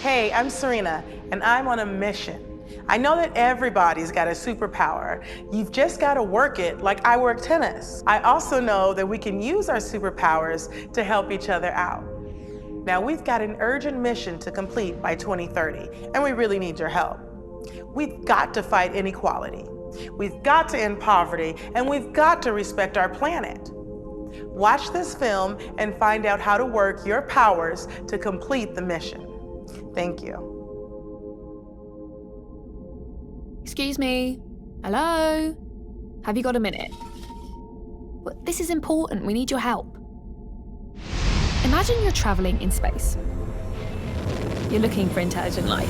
Hey, I'm Serena, and I'm on a mission. I know that everybody's got a superpower. You've just got to work it like I work tennis. I also know that we can use our superpowers to help each other out. Now, we've got an urgent mission to complete by 2030, and we really need your help. We've got to fight inequality. We've got to end poverty, and we've got to respect our planet. Watch this film and find out how to work your powers to complete the mission. Thank you. Excuse me. Hello? Have you got a minute? Well, this is important. We need your help. Imagine you're travelling in space. You're looking for intelligent life.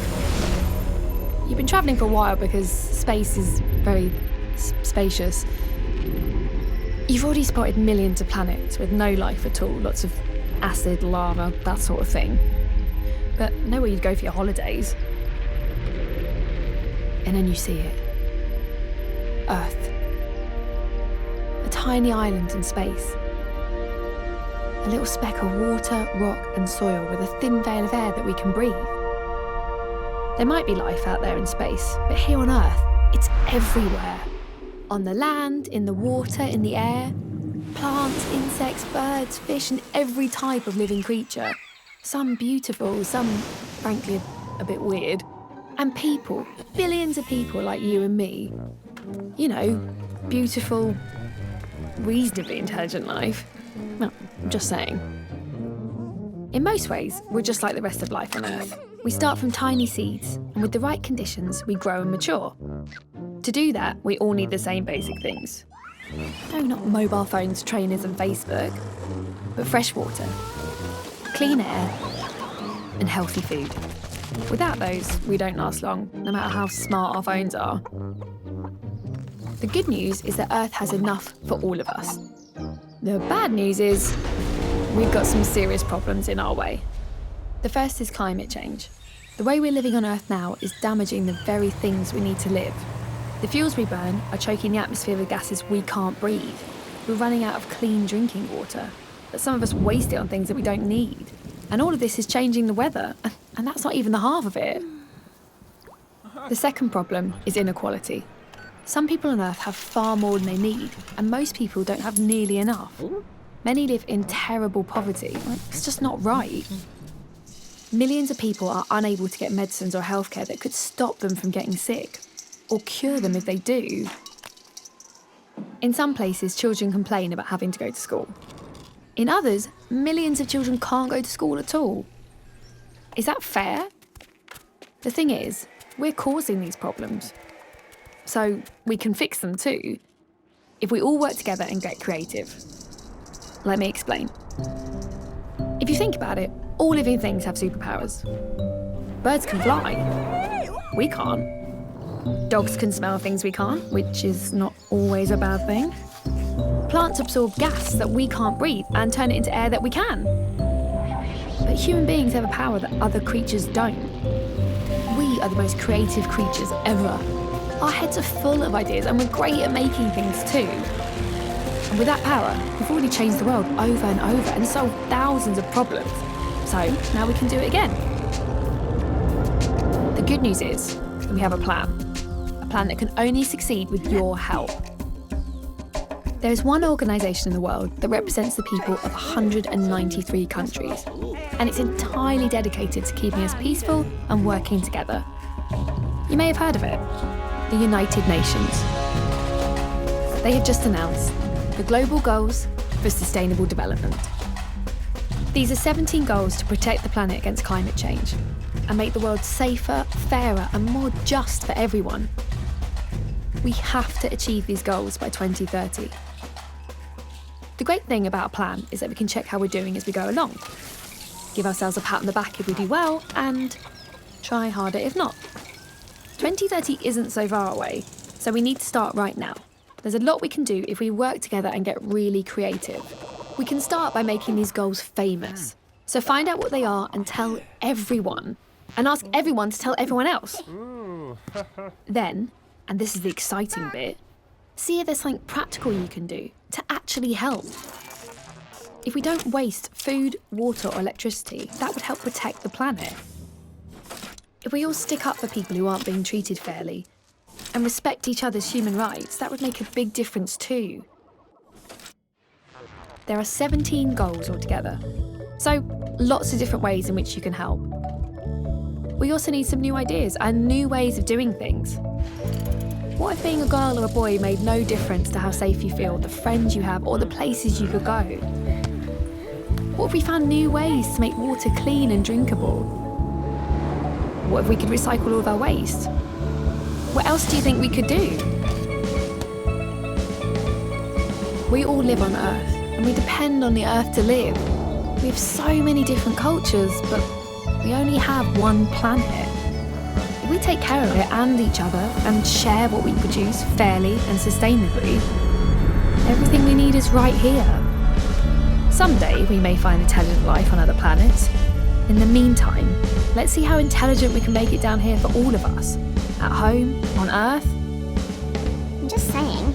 You've been travelling for a while because space is very spacious. You've already spotted millions of planets with no life at all, lots of acid, lava, that sort of thing. But nowhere you'd go for your holidays. And then you see it. Earth. A tiny island in space. A little speck of water, rock and soil with a thin veil of air that we can breathe. There might be life out there in space, but here on Earth, it's everywhere. On the land, in the water, in the air. Plants, insects, birds, fish and every type of living creature. Some beautiful, some, frankly, a bit weird. And people, billions of people like you and me. You know, beautiful, reasonably intelligent life. Well, I'm just saying. In most ways, we're just like the rest of life on Earth. We start from tiny seeds, and with the right conditions, we grow and mature. To do that, we all need the same basic things. No, not mobile phones, trainers and Facebook, but fresh water, clean air, and healthy food. Without those, we don't last long, no matter how smart our phones are. The good news is that Earth has enough for all of us. The bad news is we've got some serious problems in our way. The first is climate change. The way we're living on Earth now is damaging the very things we need to live. The fuels we burn are choking the atmosphere with gases we can't breathe. We're running out of clean drinking water, but some of us waste it on things that we don't need. And all of this is changing the weather, and that's not even the half of it. The second problem is inequality. Some people on Earth have far more than they need, and most people don't have nearly enough. Many live in terrible poverty. It's just not right. Millions of people are unable to get medicines or healthcare that could stop them from getting sick, or cure them if they do. In some places, children complain about having to go to school. In others, millions of children can't go to school at all. Is that fair? The thing is, we're causing these problems. So we can fix them too, if we all work together and get creative. Let me explain. If you think about it, all living things have superpowers. Birds can fly. We can't. Dogs can smell things we can't, which is not always a bad thing. Plants absorb gas that we can't breathe and turn it into air that we can. But human beings have a power that other creatures don't. We are the most creative creatures ever. Our heads are full of ideas and we're great at making things too. And with that power, we've already changed the world over and over and solved thousands of problems. So now we can do it again. The good news is we have a plan that can only succeed with your help. There is one organisation in the world that represents the people of 193 countries, and it's entirely dedicated to keeping us peaceful and working together. You may have heard of it, the United Nations. They have just announced the Global Goals for Sustainable Development. These are 17 goals to protect the planet against climate change and make the world safer, fairer and more just for everyone. We have to achieve these goals by 2030. The great thing about a plan is that we can check how we're doing as we go along, give ourselves a pat on the back if we do well, and try harder if not. 2030 isn't so far away, so we need to start right now. There's a lot we can do if we work together and get really creative. We can start by making these goals famous. So find out what they are and tell everyone, and ask everyone to tell everyone else. Then, and this is the exciting bit, see if there's something practical you can do to actually help. If we don't waste food, water or electricity, that would help protect the planet. If we all stick up for people who aren't being treated fairly and respect each other's human rights, that would make a big difference too. There are 17 goals altogether, so lots of different ways in which you can help. We also need some new ideas and new ways of doing things. What if being a girl or a boy made no difference to how safe you feel, the friends you have, or the places you could go? What if we found new ways to make water clean and drinkable? What if we could recycle all of our waste? What else do you think we could do? We all live on Earth, and we depend on the Earth to live. We have so many different cultures, but we only have one planet. If we take care of it and each other and share what we produce fairly and sustainably, everything we need is right here. Someday we may find intelligent life on other planets. In the meantime, let's see how intelligent we can make it down here for all of us. At home, on Earth. I'm just saying.